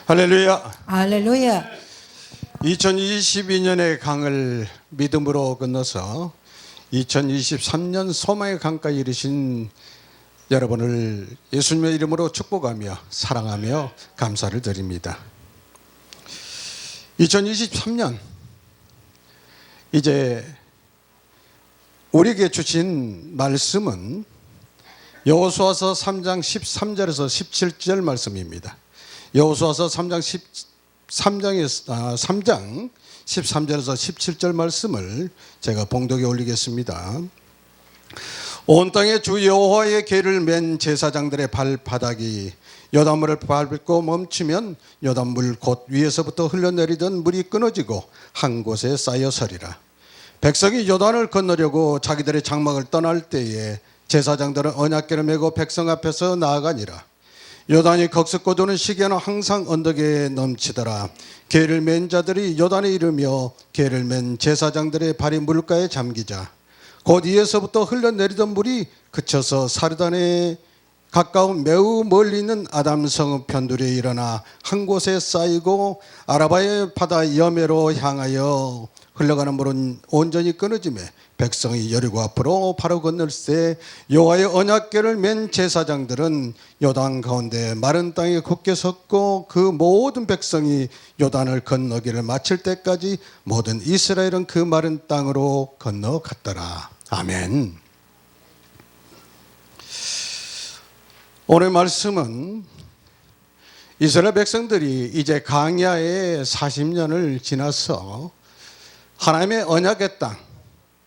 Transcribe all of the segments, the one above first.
할렐루야. 할렐루야. 2022년의 강을 믿음으로 건너서 2023년 소망의 강까지 이르신 여러분을 예수님의 이름으로 축복하며 사랑하며 감사를 드립니다. 2023년 이제 우리에게 주신 말씀은 여호수아서 3장 13절에서 17절 말씀입니다. 여호수아서 3장 13절에서 17절 말씀을 제가 봉독에 올리겠습니다. 온 땅에 주 여호와의 궤를 맨 제사장들의 발바닥이 요단물을 밟고 멈추면 요단물 곧 위에서부터 흘러내리던 물이 끊어지고 한 곳에 쌓여 서리라. 백성이 요단을 건너려고 자기들의 장막을 떠날 때에 제사장들은 언약궤를 메고 백성 앞에서 나아가니라. 요단이 거스고 도는 시기에는 항상 언덕에 넘치더라. 궤를 맨 자들이 요단에 이르며 궤를 맨 제사장들의 발이 물가에 잠기자 곧 위에서부터 흘러내리던 물이 그쳐서 사르단에 가까운 매우 멀리 있는 아담성 편두리에 일어나 한 곳에 쌓이고 아라바의 바다 여매로 향하여 흘러가는 물은 온전히 끊어지매 백성이 여리고 앞으로 바로 건널세 여호와의 언약궤를 맨 제사장들은 요단 가운데 마른 땅에 굳게 섰고 그 모든 백성이 요단을 건너기를 마칠 때까지 모든 이스라엘은 그 마른 땅으로 건너갔더라. 아멘. 오늘 말씀은 이스라엘 백성들이 이제 광야에 40년을 지나서 하나님의 언약의 땅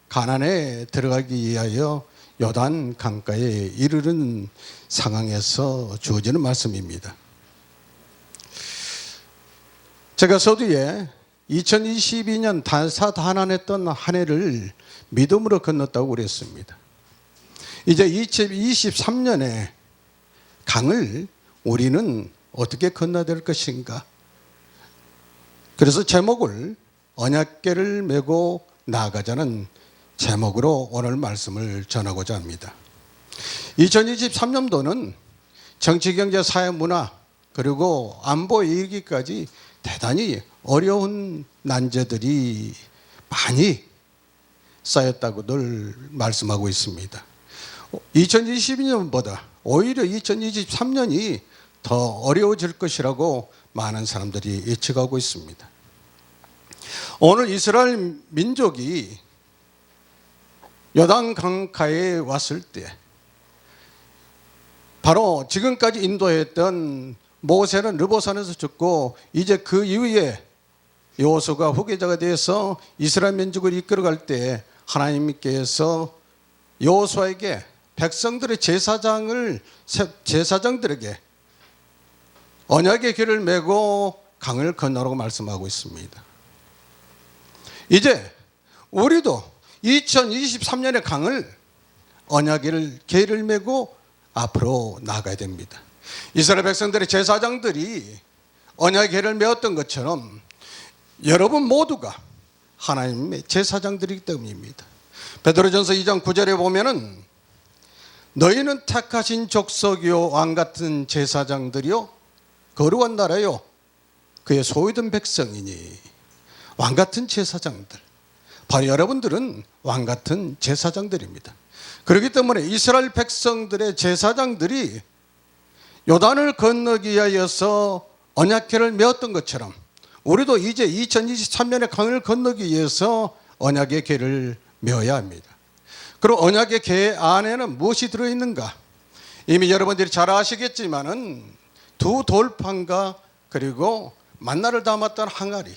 가나안에 들어가기 위하여 요단 강가에 이르는 상황에서 주어지는 말씀입니다. 제가 서두에 2022년 다사다난했던 한 해를 믿음으로 건넜다고 그랬습니다. 이제 2023년에 강을 우리는 어떻게 건너야 될 것인가? 그래서 제목을 언약궤를 메고 나아가자는 제목으로 오늘 말씀을 전하고자 합니다. 2023년도는 정치, 경제, 사회, 문화 그리고 안보에 이르기까지 대단히 어려운 난제들이 많이 쌓였다고 늘 말씀하고 있습니다. 2022년보다 오히려 2023년이 더 어려워질 것이라고 많은 사람들이 예측하고 있습니다. 오늘 이스라엘 민족이 요단 강가에 왔을 때 바로 지금까지 인도했던 모세는 르보산에서 죽고 이제 그 이후에 여호수아가 후계자가 되어서 이스라엘 민족을 이끌어갈 때 하나님께서 여호수아에게 백성들의 제사장들에게 언약의 궤를 메고 강을 건너라고 말씀하고 있습니다. 이제 우리도 2023년의 강을 언약의 궤를 메고 앞으로 나가야 됩니다. 이스라엘 백성들의 제사장들이 언약의 궤를 메었던 것처럼 여러분 모두가 하나님의 제사장들이기 때문입니다. 베드로전서 2장 9절에 보면은 너희는 택하신 족속이요 왕같은 제사장들이요 거룩한 나라요 그의 소유된 백성이니. 왕같은 제사장들, 바로 여러분들은 왕같은 제사장들입니다. 그렇기 때문에 이스라엘 백성들의 제사장들이 요단을 건너기 위하여서 언약궤를 메었던 것처럼 우리도 이제 2023년의 강을 건너기 위해서 언약의 궤를 메어야 합니다. 그럼 언약의 궤 안에는 무엇이 들어있는가? 이미 여러분들이 잘 아시겠지만은 두 돌판과 그리고 만나를 담았던 항아리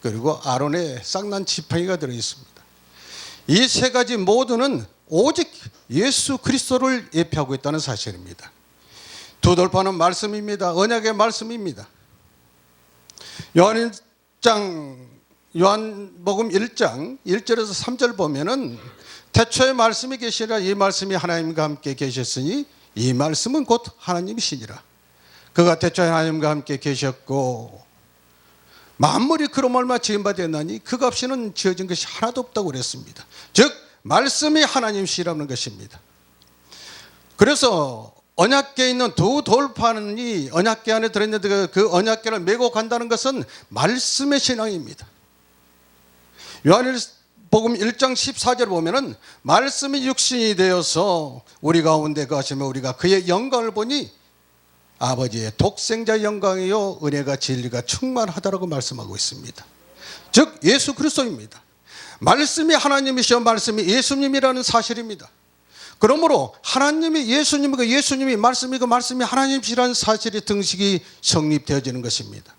그리고 아론의 쌍난 지팡이가 들어있습니다. 이 세 가지 모두는 오직 예수 그리스도를 예표하고 있다는 사실입니다. 두 돌판은 말씀입니다. 언약의 말씀입니다. 요한복음 1장 1절에서 3절 보면은 태초에 말씀이 계시라 이 말씀이 하나님과 함께 계셨으니 이 말씀은 곧 하나님이시니라. 그가 태초에 하나님과 함께 계셨고 만물이 그로 말미암아 지은 바 되었나니 그가 없이는 지어진 것이 하나도 없다고 그랬습니다. 즉 말씀이 하나님이시라는 것입니다. 그래서 언약궤에 있는 두 돌판이 언약궤 안에 들어있는데 그 언약궤를 메고 간다는 것은 말씀의 신앙입니다. 요한복음 1장 14절 보면은 말씀이 육신이 되어서 우리 가운데 거하시며 우리가 그의 영광을 보니 아버지의 독생자의 영광이요 은혜가 진리가 충만하다라고 말씀하고 있습니다. 즉 예수 그리스도입니다. 말씀이 하나님이시여 말씀이 예수님이라는 사실입니다. 그러므로 하나님이 예수님이고 예수님이 말씀이고 말씀이 하나님이시라는 사실의 등식이 성립되어지는 것입니다.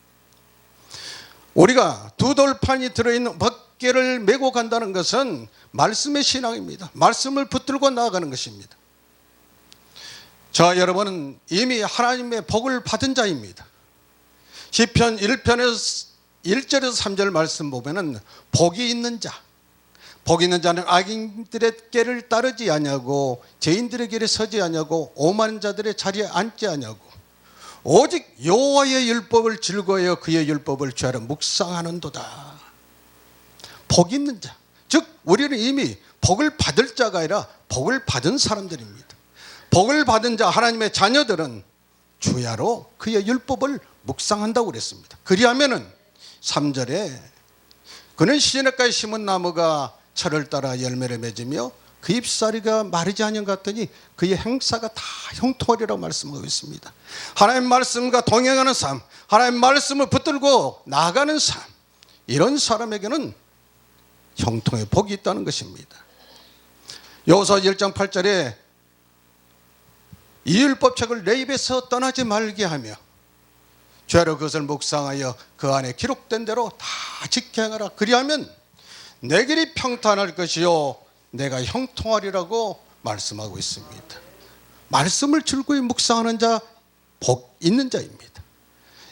우리가 두 돌판이 들어있는 법궤를 메고 간다는 것은 말씀의 신앙입니다. 말씀을 붙들고 나아가는 것입니다. 저 여러분은 이미 하나님의 복을 받은 자입니다. 시편 1편에서 1절에서 3절 말씀 보면은 복이 있는 자, 복 있는 자는 악인들의 길을 따르지 아니하고 죄인들의 길에 서지 아니하고 오만한 자들의 자리에 앉지 아니하고 오직 여호와의 율법을 즐거워하여 그의 율법을 죄하러 묵상하는도다. 복 있는 자, 즉 우리는 이미 복을 받을 자가 아니라 복을 받은 사람들입니다. 복을 받은 자 하나님의 자녀들은 주야로 그의 율법을 묵상한다고 그랬습니다. 그리하면은 3절에 그는 시내가에 심은 나무가 철을 따라 열매를 맺으며 그 잎사리가 마르지 않은 것 같더니 그의 행사가 다 형통하리라고 말씀하고 있습니다. 하나님 말씀과 동행하는 삶, 하나님 말씀을 붙들고 나가는 삶, 이런 사람에게는 형통의 복이 있다는 것입니다. 여호수아 1장 8절에 이 율법책을 내 입에서 떠나지 말게 하며 죄로 그것을 묵상하여 그 안에 기록된 대로 다 지켜 행하라. 그리하면 내 길이 평탄할 것이요 내가 형통하리라고 말씀하고 있습니다. 말씀을 즐거이 묵상하는 자 복 있는 자입니다.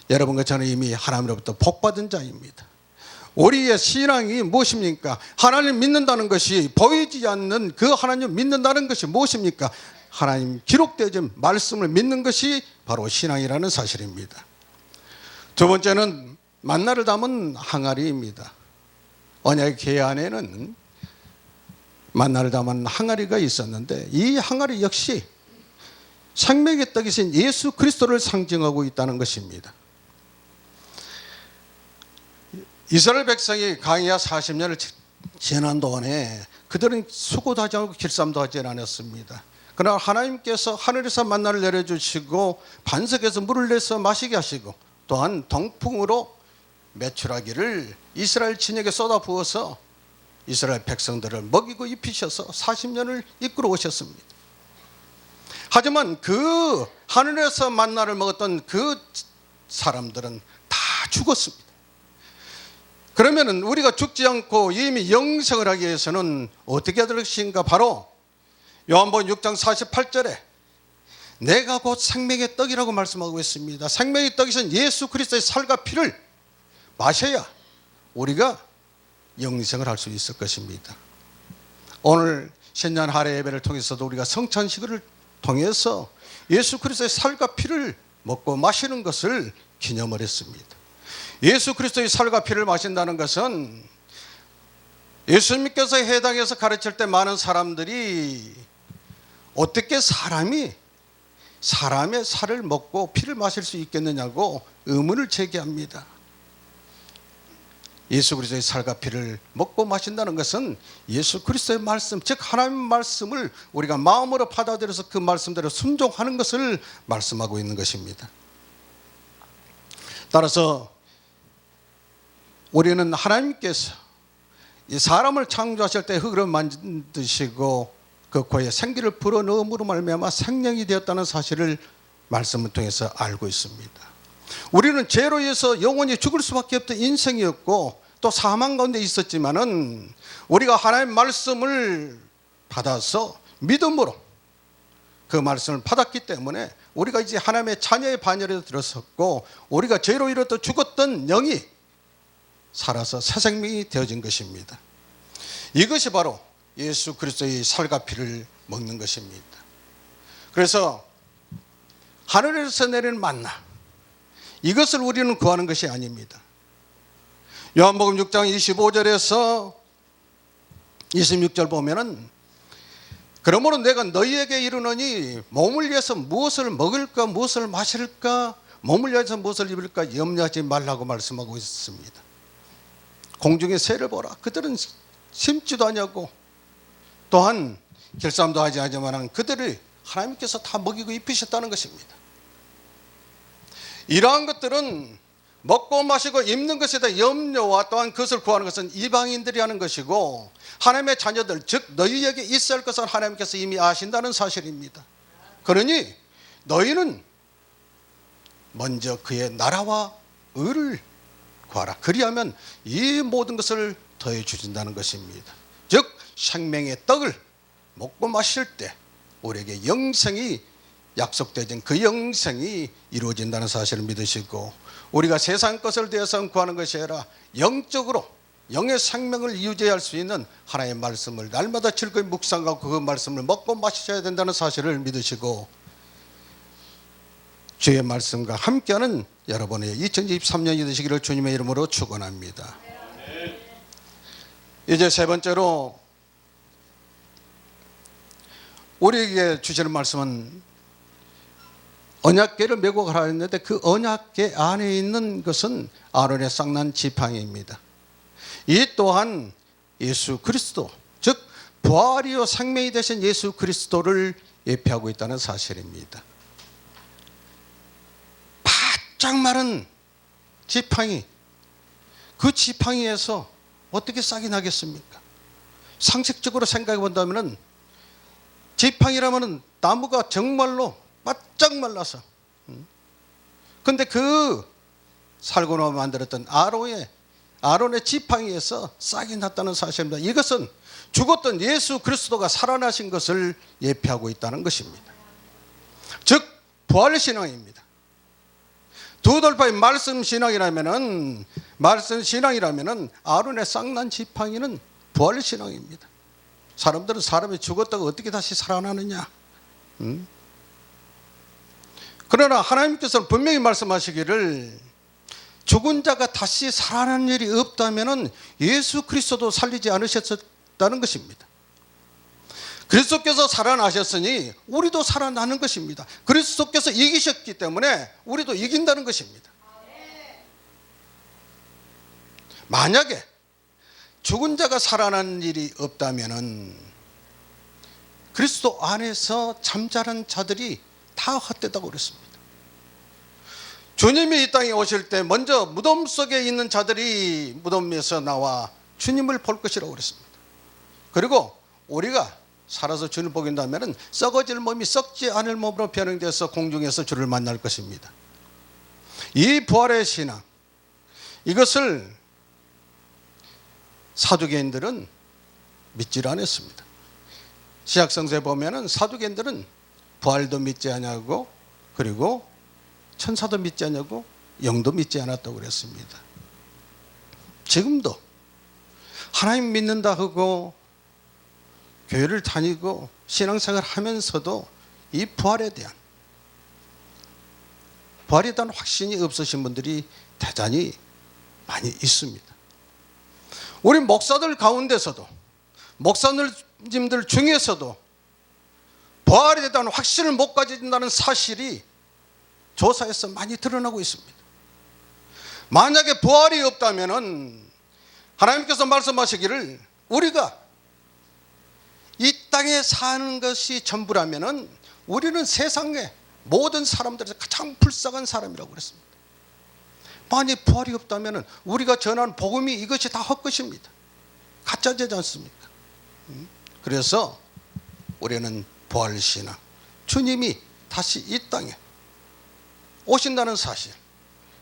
여러분과 저는 이미 하나님으로부터 복 받은 자입니다. 우리의 신앙이 무엇입니까? 하나님 믿는다는 것이 보이지 않는 그 하나님 믿는다는 것이 무엇입니까? 하나님 기록되어진 말씀을 믿는 것이 바로 신앙이라는 사실입니다. 두 번째는 만나를 담은 항아리입니다. 언약의 궤 안에는 만나를 담은 항아리가 있었는데 이 항아리 역시 생명의 떡이신 예수 그리스도를 상징하고 있다는 것입니다. 이스라엘 백성이 광야 40년을 지난 동안에 그들은 수고도 하지 않고 길쌈도 하지 않았습니다. 그러나 하나님께서 하늘에서 만나를 내려주시고 반석에서 물을 내서 마시게 하시고 또한 동풍으로 메추라기를 이스라엘 진영에 쏟아 부어서 이스라엘 백성들을 먹이고 입히셔서 40년을 이끌어 오셨습니다. 하지만 그 하늘에서 만나를 먹었던 그 사람들은 다 죽었습니다. 그러면 우리가 죽지 않고 이미 영생을 하기 위해서는 어떻게 해야 될 것인가? 바로 요한복음 6장 48절에 내가 곧 생명의 떡이라고 말씀하고 있습니다. 생명의 떡이신 예수 그리스도의 살과 피를 마셔야 우리가 영생을 할 수 있을 것입니다. 오늘 신년 할애 예배를 통해서도 우리가 성찬식을 통해서 예수 그리스도의 살과 피를 먹고 마시는 것을 기념을 했습니다. 예수 그리스도의 살과 피를 마신다는 것은 예수님께서 회당에서 가르칠 때 많은 사람들이 어떻게 사람이 사람의 살을 먹고 피를 마실 수 있겠느냐고 의문을 제기합니다. 예수 그리스도의 살과 피를 먹고 마신다는 것은 예수 그리스도의 말씀, 즉 하나님의 말씀을 우리가 마음으로 받아들여서 그 말씀대로 순종하는 것을 말씀하고 있는 것입니다. 따라서 우리는 하나님께서 이 사람을 창조하실 때 흙으로 만드시고 그 코에 생기를 불어넣음으로 말미암아 생명이 되었다는 사실을 말씀을 통해서 알고 있습니다. 우리는 죄로 인해서 영원히 죽을 수밖에 없던 인생이었고 또 사망 가운데 있었지만은 우리가 하나님의 말씀을 받아서 믿음으로 그 말씀을 받았기 때문에 우리가 이제 하나님의 자녀의 반열에 들어섰고 우리가 죄로 인해서 죽었던 영이 살아서 새 생명이 되어진 것입니다. 이것이 바로 예수 그리스도의 살과 피를 먹는 것입니다. 그래서 하늘에서 내리는 만나, 이것을 우리는 구하는 것이 아닙니다. 요한복음 6장 25절에서 26절 보면은 그러므로 내가 너희에게 이르노니 몸을 위해서 무엇을 먹을까 무엇을 마실까 몸을 위해서 무엇을 입을까 염려하지 말라고 말씀하고 있습니다. 공중의 새를 보라. 그들은 심지도 아니하고 또한 결산도 하지 않지만 그들을 하나님께서 다 먹이고 입히셨다는 것입니다. 이러한 것들은 먹고 마시고 입는 것에 대한 염려와 또한 그것을 구하는 것은 이방인들이 하는 것이고 하나님의 자녀들 즉 너희에게 있어야 할 것은 하나님께서 이미 아신다는 사실입니다. 그러니 너희는 먼저 그의 나라와 의를 구하라. 그리하면 이 모든 것을 더해 주신다는 것입니다. 즉 생명의 떡을 먹고 마실 때 우리에게 영생이 약속되어진 그 영생이 이루어진다는 사실을 믿으시고 우리가 세상 것을 대해서 구하는 것이 아니라 영적으로 영의 생명을 유지할 수 있는 하나님의 말씀을 날마다 즐거이 묵상하고 그 말씀을 먹고 마셔야 된다는 사실을 믿으시고 주의 말씀과 함께하는 여러분의 2023년이 되시기를 주님의 이름으로 축원합니다. 이제 세 번째로 우리에게 주시는 말씀은 언약궤를 메고 가라 했는데 그 언약궤 안에 있는 것은 아론의 쌍난 지팡이입니다. 이 또한 예수 그리스도 즉 부활이요 생명이 되신 예수 그리스도를 예표하고 있다는 사실입니다. 바짝 마른 지팡이, 그 지팡이에서 어떻게 싹이 나겠습니까? 상식적으로 생각해 본다면 지팡이라면 나무가 정말로 바짝 말라서 근데 그 살구나무 만들었던 아론의 지팡이에서 싹이 났다는 사실입니다. 이것은 죽었던 예수 그리스도가 살아나신 것을 예표하고 있다는 것입니다. 즉 부활신앙입니다. 두 돌파의 말씀 신앙이라면은 아론의 쌍난 지팡이는 부활신앙입니다. 사람들은 사람이 죽었다고 어떻게 다시 살아나느냐? 그러나 하나님께서는 분명히 말씀하시기를 죽은 자가 다시 살아나는 일이 없다면 예수 그리스도도 살리지 않으셨다는 것입니다. 그리스도께서 살아나셨으니 우리도 살아나는 것입니다. 그리스도께서 이기셨기 때문에 우리도 이긴다는 것입니다. 만약에 죽은 자가 살아나는 일이 없다면 그리스도 안에서 잠자는 자들이 다 헛되다고 그랬습니다. 주님이 이 땅에 오실 때 먼저 무덤 속에 있는 자들이 무덤에서 나와 주님을 볼 것이라고 그랬습니다. 그리고 우리가 살아서 주님을 보게 된다면 썩어질 몸이 썩지 않을 몸으로 변형돼서 공중에서 주를 만날 것입니다. 이 부활의 신앙, 이것을 사두개인들은 믿지를 않았습니다. 신약성서에 보면은 사두개인들은 부활도 믿지 않냐고 그리고 천사도 믿지 않냐고 영도 믿지 않았다고 그랬습니다. 지금도 하나님 믿는다 하고 교회를 다니고 신앙생활 하면서도 이 부활에 대한 확신이 없으신 분들이 대단히 많이 있습니다. 우리 목사들 가운데서도 목사님들 중에서도 부활에 대한 확신을 못 가진다는 사실이 조사에서 많이 드러나고 있습니다. 만약에 부활이 없다면 하나님께서 말씀하시기를 우리가 이 땅에 사는 것이 전부라면 우리는 세상의 모든 사람들에서 가장 불쌍한 사람이라고 그랬습니다. 만약 부활이 없다면 우리가 전한 복음이 이것이 다 헛것입니다. 가짜되지 않습니까? 그래서 우리는 부활신앙, 주님이 다시 이 땅에 오신다는 사실,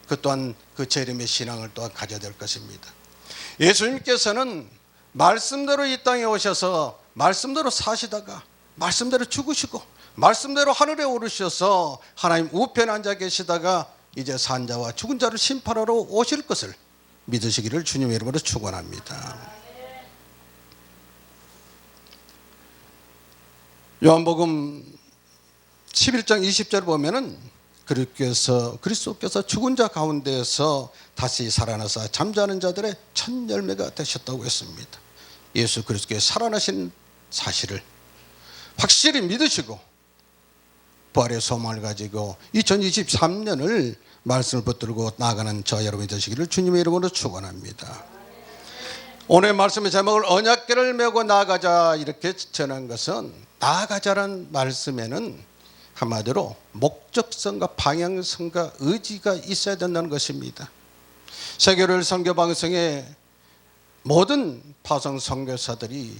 그 또한 그 재림의 신앙을 또한 가져야 될 것입니다. 예수님께서는 말씀대로 이 땅에 오셔서 말씀대로 사시다가 말씀대로 죽으시고 말씀대로 하늘에 오르셔서 하나님 우편에 앉아 계시다가 이제 산 자와 죽은 자를 심판하러 오실 것을 믿으시기를 주님의 이름으로 축원합니다. 요한복음 11장 20절을 보면은 그리스도께서 죽은 자 가운데서 다시 살아나서 잠자는 자들의 첫 열매가 되셨다고 했습니다. 예수 그리스도의 살아나신 사실을 확실히 믿으시고 부활의 소망을 가지고 2023년을 말씀을 붙들고 나아가는 저 여러분이 되시기를 주님의 이름으로 축원합니다. 오늘 말씀의 제목을 언약궤를 메고 나아가자 이렇게 전한 것은, 나아가자라는 말씀에는 한마디로 목적성과 방향성과 의지가 있어야 된다는 것입니다. 세계를 선교방송의 모든 파송 선교사들이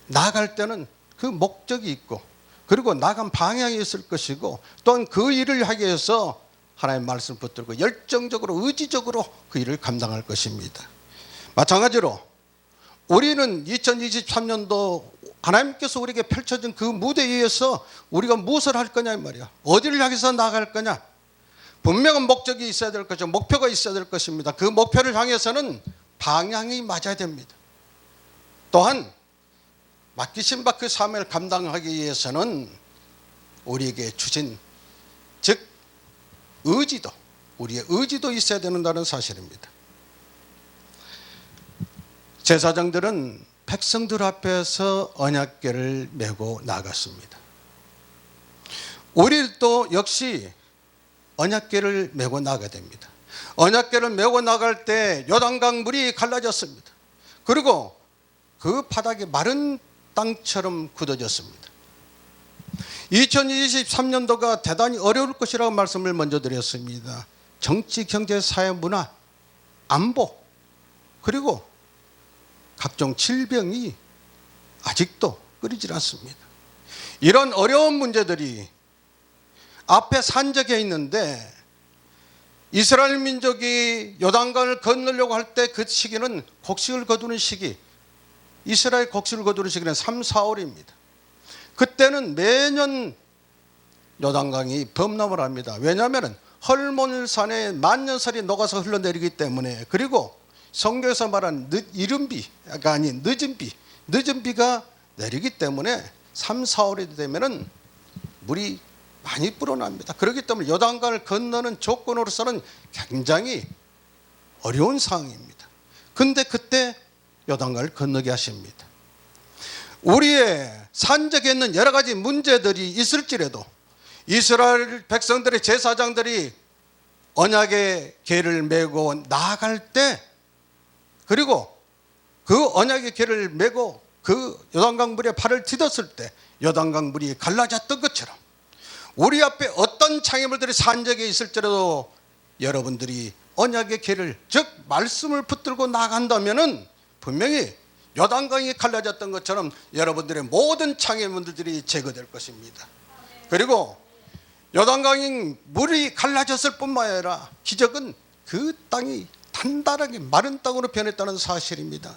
나아갈 때는 그 목적이 있고, 그리고 나간 방향이 있을 것이고, 또한 그 일을 하기 위해서 하나님의 말씀을 붙들고 열정적으로 의지적으로 그 일을 감당할 것입니다. 마찬가지로 우리는 2023년도 하나님께서 우리에게 펼쳐진 그 무대에 의해서 우리가 무엇을 할 거냐 이 말이야. 어디를 향해서 나아갈 거냐. 분명한 목적이 있어야 될 것이고 목표가 있어야 될 것입니다. 그 목표를 향해서는 방향이 맞아야 됩니다. 또한 맡기신 바 그 사명을 감당하기 위해서는 우리에게 주신, 즉 의지도, 우리의 의지도 있어야 된다는 사실입니다. 제사장들은 백성들 앞에서 언약궤를 메고 나갔습니다. 우리도 역시 언약궤를 메고 나가야 됩니다. 언약궤를 메고 나갈 때 요단강 물이 갈라졌습니다. 그리고 그 바닥이 마른 땅처럼 굳어졌습니다. 2023년도가 대단히 어려울 것이라고 말씀을 먼저 드렸습니다. 정치, 경제, 사회, 문화, 안보, 그리고 각종 질병이 아직도 끊이질 않습니다. 이런 어려운 문제들이 앞에 산적해 있는데, 이스라엘 민족이 요단강을 건너려고 할 때 그 시기는 곡식을 거두는 시기, 이스라엘 곡식을 거두는 시기는 3, 4월입니다. 그때는 매년 요단강이 범람을 합니다. 왜냐하면 헐몬산에 만년설이 녹아서 흘러내리기 때문에, 그리고 성경에서 말한 이른 비가 아닌 늦은 비가 내리기 때문에 3, 4월이 되면은 물이 많이 불어납니다. 그렇기 때문에 요단강을 건너는 조건으로서는 굉장히 어려운 상황입니다. 근데 그때 요단강을 건너게 하십니다. 우리의 산적에 있는 여러 가지 문제들이 있을지라도 이스라엘 백성들의 제사장들이 언약의 궤를 메고 나아갈 때, 그리고 그 언약의 궤를 메고 그 요단강 물에 발을 디뎠을 때 요단강 물이 갈라졌던 것처럼, 우리 앞에 어떤 장애물들이 산적에 있을지라도 여러분들이 언약의 궤를, 즉 말씀을 붙들고 나간다면은 분명히 요단강이 갈라졌던 것처럼 여러분들의 모든 장애물들이 제거될 것입니다. 그리고 요단강이 물이 갈라졌을 뿐만 아니라 기적은 그 땅이 단단하게 마른 땅으로 변했다는 사실입니다.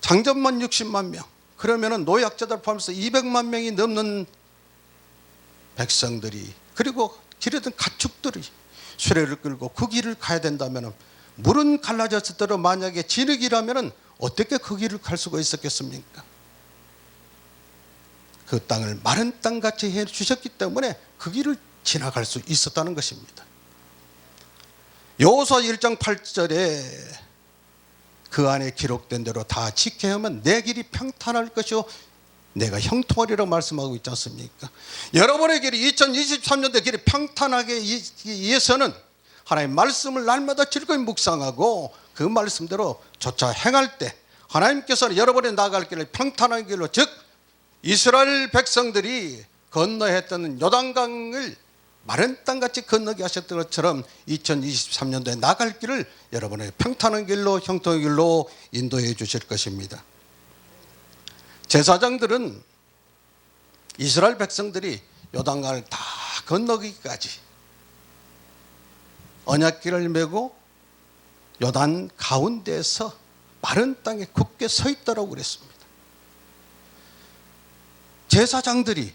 장전만 60만 명, 그러면 노약자들 포함해서 200만 명이 넘는 백성들이, 그리고 길에든 가축들이 수레를 끌고 그 길을 가야 된다면, 물은 갈라졌을 때로 만약에 진흙이라면 어떻게 그 길을 갈 수가 있었겠습니까? 그 땅을 마른 땅같이 해주셨기 때문에 그 길을 지나갈 수 있었다는 것입니다. 여호수아 1장 8절에 그 안에 기록된 대로 다 지켜야 하면 내 길이 평탄할 것이요 내가 형통하리라고 말씀하고 있지 않습니까? 여러분의 길이 2023년도 길이 평탄하게 위해서는 하나님의 말씀을 날마다 즐거이 묵상하고 그 말씀대로 조차 행할 때 하나님께서는 여러분의 나아갈 길을 평탄한 길로, 즉 이스라엘 백성들이 건너야 했던 요단강을 마른 땅같이 건너게 하셨던 것처럼 2023년도에 나갈 길을 여러분의 평탄한 길로, 형통의 길로 인도해 주실 것입니다. 제사장들은 이스라엘 백성들이 요단강을 다 건너기까지 언약궤를 메고 요단 가운데에서 마른 땅에 굳게 서 있다라고 그랬습니다. 제사장들이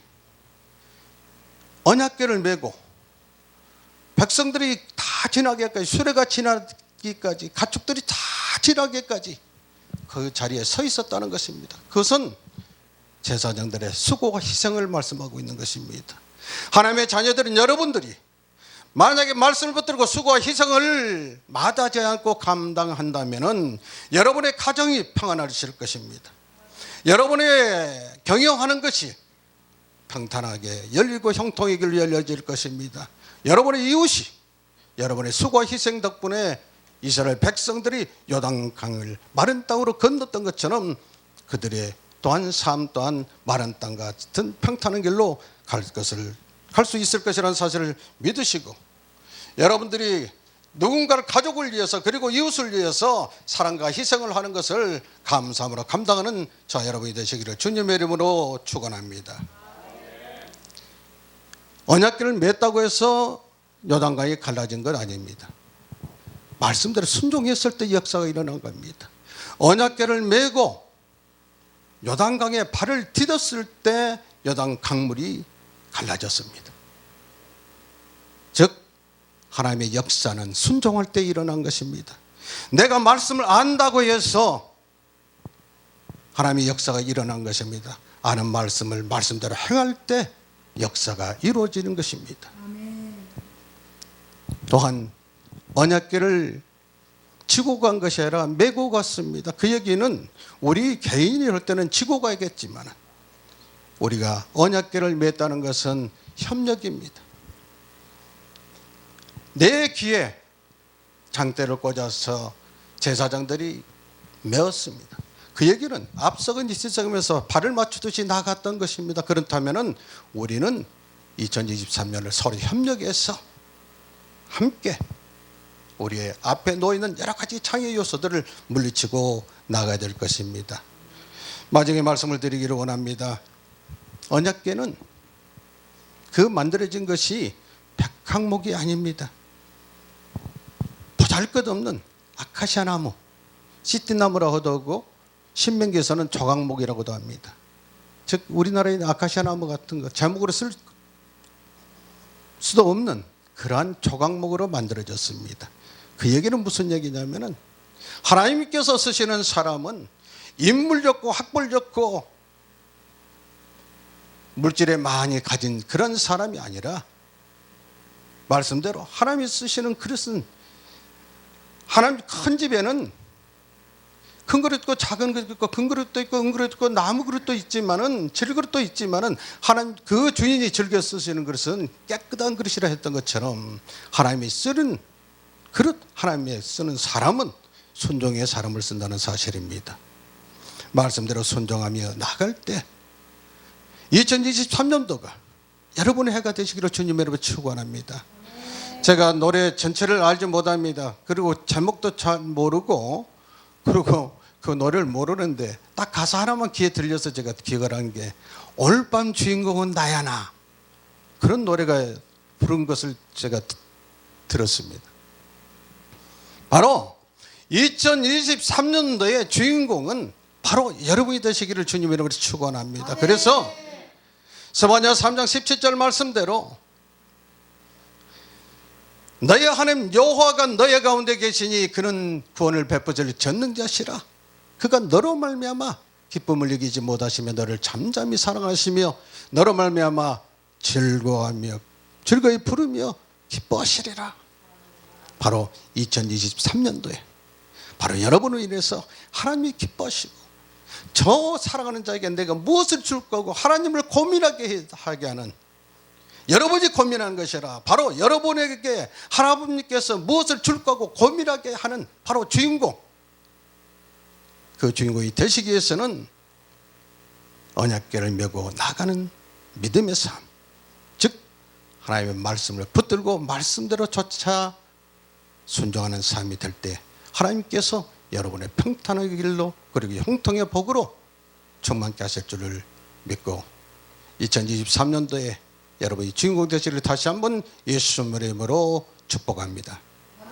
언약궤를 메고 백성들이 다 지나기까지, 수레가 지나기까지, 가축들이 다 지나기까지 그 자리에 서 있었다는 것입니다. 그것은 제사장들의 수고와 희생을 말씀하고 있는 것입니다. 하나님의 자녀들은 여러분들이 만약에 말씀을 붙들고 수고와 희생을 마다하지 않고 감당한다면 여러분의 가정이 평안하실 것입니다. 여러분의 경영하는 것이 평탄하게 열리고 형통의 길로 열려질 것입니다. 여러분의 이웃이 여러분의 수고와 희생 덕분에 이스라엘 백성들이 요단강을 마른 땅으로 건넜던 것처럼 그들의 또한 삶 또한 마른 땅 같은 평탄한 길로 갈 수 있을 것이라는 사실을 믿으시고, 여러분들이 누군가를 가족을 위해서 그리고 이웃을 위해서 사랑과 희생을 하는 것을 감사함으로 감당하는 저 여러분이 되시기를 주님의 이름으로 축원합니다. 언약궤를 맸다고 해서 요단강이 갈라진 건 아닙니다. 말씀대로 순종했을 때 역사가 일어난 겁니다. 언약궤를 메고 요단강에 발을 디뎠을 때 요단 강물이 갈라졌습니다. 즉 하나님의 역사는 순종할 때 일어난 것입니다. 내가 말씀을 안다고 해서 하나님의 역사가 일어난 것입니다. 아는 말씀을 말씀대로 행할 때 역사가 이루어지는 것입니다. 또한 언약궤를 지고 간 것이 아니라 메고 갔습니다. 그 얘기는 우리 개인이 할 때는 지고 가야겠지만 우리가 언약궤를 맸다는 것은 협력입니다. 내 귀에 장대를 꽂아서 제사장들이 메었습니다. 그 얘기는 앞서건 이시작하면서 발을 맞추듯이 나갔던 것입니다. 그렇다면 우리는 2023년을 서로 협력해서 함께 우리의 앞에 놓이는 여러 가지 창의 요소들을 물리치고 나가야 될 것입니다. 마지막에 말씀을 드리기를 원합니다. 언약궤는 그 만들어진 것이 백항목이 아닙니다. 보잘것없는 아카시아 나무, 시띠나무라고도 하고 신명기에서는 조각목이라고도 합니다. 즉 우리나라에 있는 아카시아 나무 같은 거 제목으로 쓸 수도 없는 그러한 조각목으로 만들어졌습니다. 그 얘기는 무슨 얘기냐면은 하나님께서 쓰시는 사람은 인물 좋고 학벌 좋고 물질에 많이 가진 그런 사람이 아니라 말씀대로 하나님이 쓰시는 그릇은 하나님 큰 집에는 큰 그릇도 있고 작은 그릇도 있고 큰 그릇도 있고 은그릇도 있고 나무 그릇도 있지만은 질그릇도 있지만은 하나님 그 주인이 즐겨 쓰시는 그릇은 깨끗한 그릇이라 했던 것처럼 하나님이 쓰는 그릇, 하나님이 쓰는 사람은 순종의 사람을 쓴다는 사실입니다. 말씀대로 순종하며 나갈 때 2023년도가 여러분의 해가 되시기를 주님 여러분 축원합니다. 제가 노래 전체를 알지 못합니다. 그리고 제목도 잘 모르고 그리고 그 노래를 모르는데 딱 가사 하나만 귀에 들려서 제가 기억을 한 게 오늘 밤 주인공은 나야 나, 그런 노래가 부른 것을 제가 들었습니다. 바로 2023년도의 주인공은 바로 여러분이 되시기를 주님 이름으로 축원합니다. 그래서 스바냐 3장 17절 말씀대로 너의 하나님 여호와가 너의 가운데 계시니 그는 구원을 베푸실 전능자시라. 그가 너로 말미암아 기쁨을 이기지 못하시며 너를 잠잠히 사랑하시며 너로 말미암아 즐거워하며 즐거이 부르며 기뻐하시리라. 바로 2023년도에 바로 여러분으로 인해서 하나님이 기뻐하시고 저 사랑하는 자에게 내가 무엇을 줄 거고 하나님을 고민하게 하게 하는, 여러분이 고민하는 것이라 바로 여러분에게 하나님께서 무엇을 줄 거고 고민하게 하는 바로 주인공, 그 주인공이 되시기 위해서는 언약궤를 메고 나가는 믿음의 삶, 즉 하나님의 말씀을 붙들고 말씀대로 쫓아 순종하는 삶이 될 때 하나님께서 여러분의 평탄의 길로 그리고 형통의 복으로 충만케 하실 줄을 믿고 2023년도에 여러분이 주인공 되시기를 다시 한번 예수님의 이름으로 축복합니다.